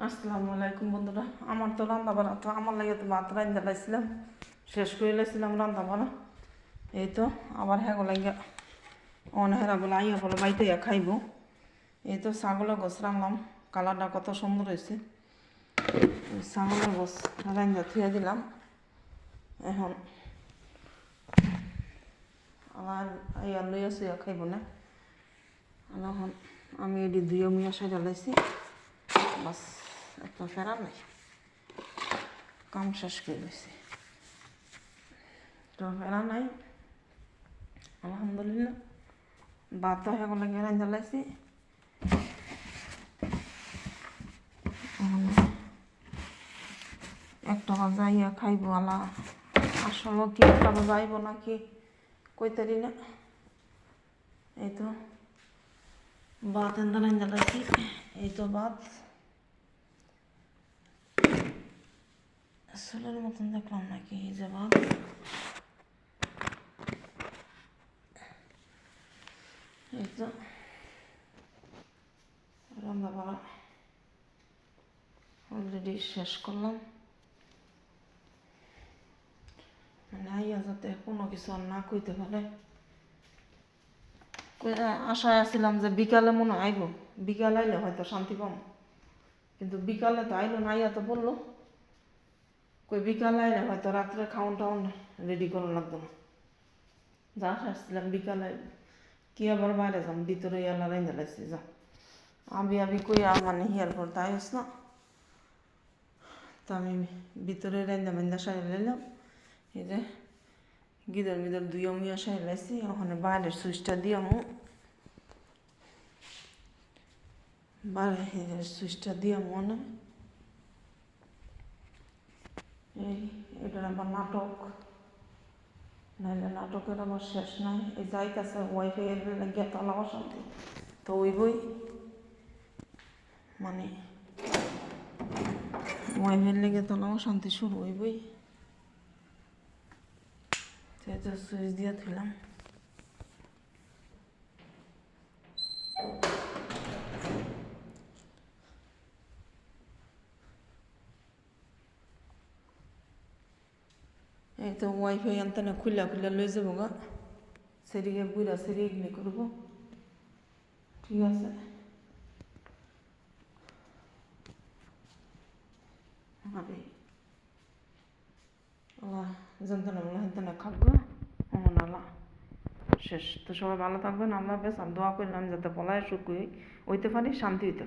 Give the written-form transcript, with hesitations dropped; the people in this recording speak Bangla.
আসসালামু আলাইকুম বন্ধুরা। আমার তো রান্না বান্না তো আমার লাগে তো ভাত রান্না লাইছিলাম, শেষ করে লাইছিলাম রান্না বান্না। এই তো আবার হ্যাঁ লাগে অনেহেরা বলে আইয়া বলে বাড়িতে খাইব। এই তো ছাগলের গোছ রান্নাম, কালারটা কত সুন্দর হয়েছে। ছাগলের গোছ রান্না থুয়ে দিলাম। এখন আমার আইয়া লইয়া শুয়া খাইব না। এখন আমি এটি দুইও মিয়া সাইডা লাইছি, বাস একটা ফেরা নাই, কাম শেষ করে গেছি তো ফেরা নাই। আলহামদুলিল্লাহ ভাতও সেগুলো গেরাই জ্বালাইছি। একটা যাইয়া খাইব আলা, আসলে কি একটা যাইব নাকি কইতারি না। এই তো ভাত এন্দারাই জ্বালাইছি। এই তো ভাত চুলের মতন দেখলাম নাকি, এই যে ভাত। এই তো রান্না বাড়া অলরেডি শেষ করলাম। মানে আইয়া যাতে কোনো কিছু আর না কইতে পারে। আশায় আসছিলাম যে বিকালে মনে হয় আইব, বিকাল আইলে হয়তো শান্তি পাম, কিন্তু বিকালে তো আইলো না। আইয়া তো বললো কই বিকালে আইলে হয়তো রাত্রে খাওয়ান টাউন রেডি করা লাগতো না। যা আসছিলাম বিকালে, কি আবার বাইরে যাম, ভিতরে ইয়ালা রাইন্দা লাগছে যা আবি আবি কইয়া মানে হিয়ার পর তাই হস না। তো আমি ভিতরে রাইন্দা মাইন্দা সারি লাইলাম। এই যে গিদর মিদর দুইও মিয়া সারি লাইছি। ওখানে বাইরের সুইচটা দিয়ামু, বাইরের সুইচটা দিয়ামু না। এটার আবার নাটক, নাইলে নাটকের আবার শেষ নাই। এই যাইতেছে ওয়াইফাই এর লাগিয়া তালা অশান্তি তো ওই বই, মানে ওয়াইফাইয়ের লেগে তালা অশান্তি শুরু ওই বই। তো সুইচ দিয়ে দিলাম। এই তো ওয়াইফাই আনতে না খুলা খুলা লই যাবো গা, সেদিকে বুড়া সেরি এগুলি করবো। ঠিক আছে, আরে আল্লাহ জানতেনা বলা হেনতেনা খাবো অমন আল্লাহ শেষ। তো সবাই ভালো থাকবেন, আল্লাহ হাফেজ। আর দোয়া করলাম যাতে পলায় সুখ হইতে পারি, শান্তি হইতে